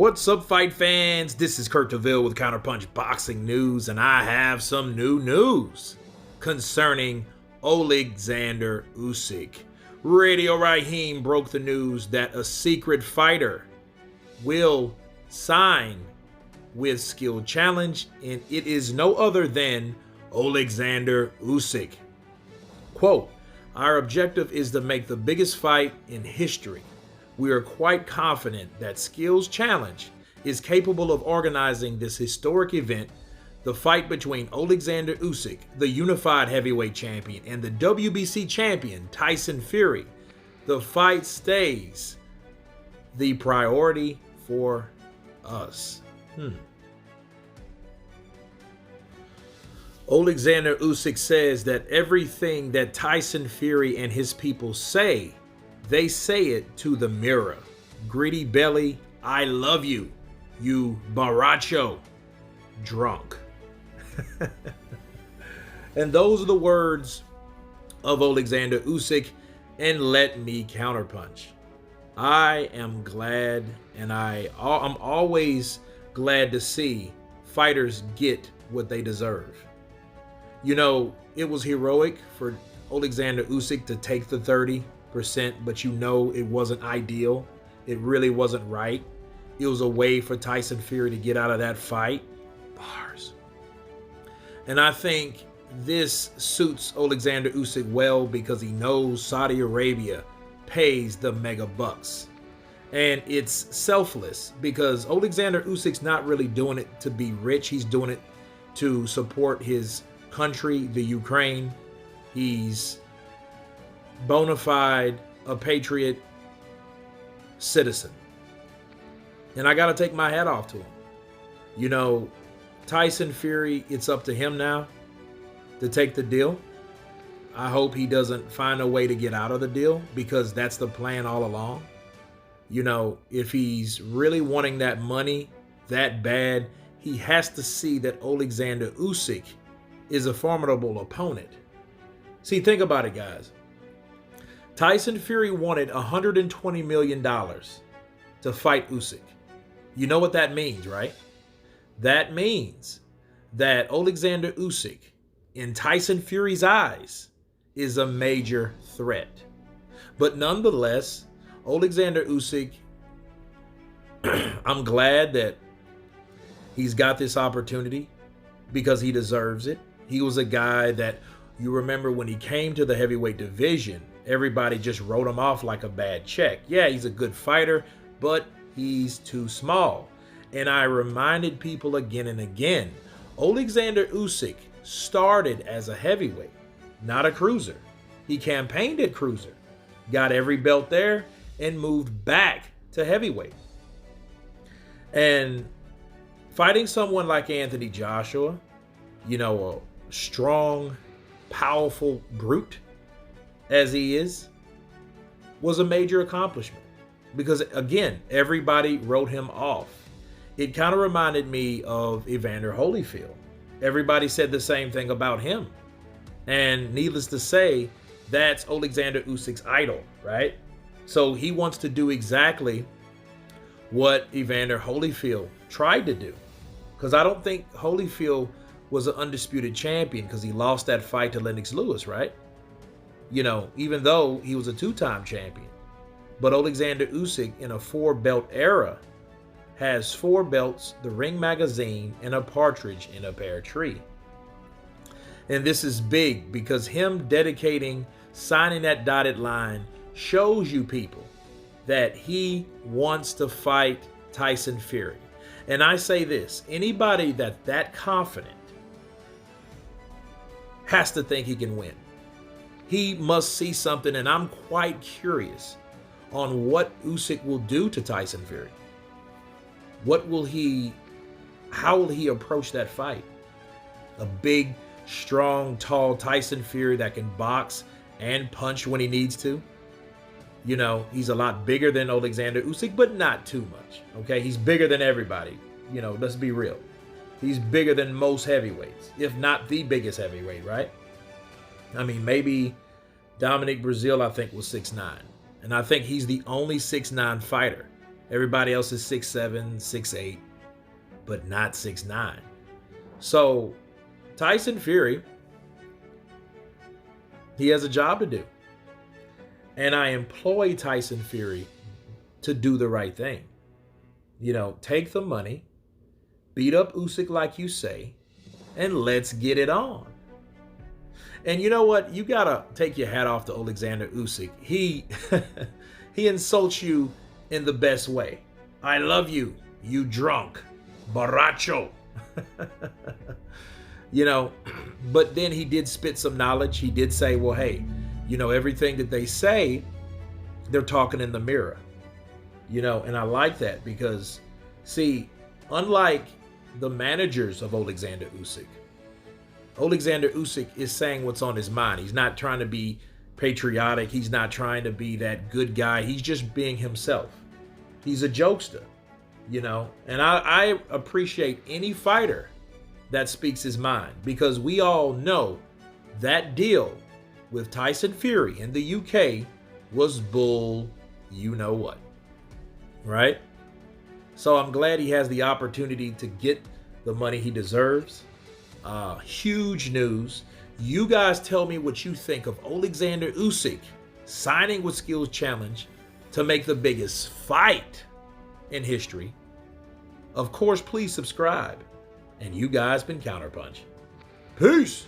What's up, fight fans? This is Kurt DeVille with Counterpunch Boxing News, and I have some new news concerning Oleksandr Usyk. Radio Raheem broke the news that a secret fighter will sign with Skill Challenge, and it is no other than Oleksandr Usyk. Quote, "Our objective is to make the biggest fight in history. We are quite confident that Skills Challenge is capable of organizing this historic event, the fight between Oleksandr Usyk, the unified heavyweight champion, and the WBC champion, Tyson Fury. The fight stays the priority for us." Oleksandr Usyk says that everything that Tyson Fury and his people say, they say it to the mirror. "Gritty belly, I love you, you baracho drunk." And those are the words of Oleksandr Usyk, and let me counterpunch. I am glad, and I'm always glad to see fighters get what they deserve. You know, it was heroic for Oleksandr Usyk to take the 30%, but you know it wasn't ideal. It really wasn't right. It was a way for Tyson Fury to get out of that fight. Bars. And I think this suits Oleksandr Usyk well because he knows Saudi Arabia pays the mega bucks. And it's selfless because Oleksandr Usyk's not really doing it to be rich. He's doing it to support his country, the Ukraine. He's bona fide, a patriot citizen. And I got to take my hat off to him. You know, Tyson Fury, it's up to him now to take the deal. I hope he doesn't find a way to get out of the deal because that's the plan all along. You know, if he's really wanting that money that bad, he has to see that Oleksandr Usyk is a formidable opponent. See, think about it, guys. Tyson Fury wanted $120 million to fight Usyk. You know what that means, right? That means that Oleksandr Usyk, in Tyson Fury's eyes, is a major threat. But nonetheless, Oleksandr Usyk, I'm glad that he's got this opportunity because he deserves it. He was a guy that, you remember when he came to the heavyweight division, everybody just wrote him off like a bad check. Yeah, he's a good fighter, but he's too small. And I reminded people again and again, Oleksandr Usyk started as a heavyweight, not a cruiser. He campaigned at cruiser, got every belt there, and moved back to heavyweight. And fighting someone like Anthony Joshua, you know, a strong, powerful brute as he is, was a major accomplishment because, again, everybody wrote him off. It kind of reminded me of Evander Holyfield. Everybody said the same thing about him. And needless to say, that's Oleksandr Usyk's idol, right? So he wants to do exactly what Evander Holyfield tried to do. Because I don't think Holyfield was an undisputed champion because he lost that fight to Lennox Lewis, right? You know, even though he was a two-time champion. But Oleksandr Usyk, in a 4-belt era, has 4 belts, the Ring Magazine, and a partridge in a pear tree. And this is big because him dedicating, signing that dotted line shows you people that he wants to fight Tyson Fury. And I say this, anybody that's that confident has to think he can win. He must see something, and I'm quite curious on what Usyk will do to Tyson Fury. How will he approach that fight? A big, strong, tall Tyson Fury that can box and punch when he needs to. You know, he's a lot bigger than Oleksandr Usyk, but not too much. Okay, he's bigger than everybody. You know, let's be real. He's bigger than most heavyweights, if not the biggest heavyweight, right? I mean, maybe Dominic Brazil, I think, was 6'9". And I think he's the only 6'9" fighter Everybody else is 6'7", 6'8", but not 6'9". So Tyson Fury, he has a job to do. And I employ Tyson Fury to do the right thing. Take the money, beat up Usyk like you say, and let's get it on. And you know what? You gotta take your hat off to Oleksandr Usyk. He he insults you in the best way. I love you, you drunk, borracho. But then he did spit some knowledge. He did say, well, hey, everything that they say, they're talking in the mirror. And I like that because, see, unlike the managers of Oleksandr Usyk is saying what's on his mind. He's not trying to be patriotic. He's not trying to be that good guy. He's just being himself. He's a jokester, and I appreciate any fighter that speaks his mind, because we all know that deal with Tyson Fury in the UK was bull, what, right? So I'm glad he has the opportunity to get the money he deserves. Huge news. You guys tell me what you think of Oleksandr Usyk signing with Skills Challenge to make the biggest fight in history. Of course, please subscribe. And you guys been Counterpunch. Peace.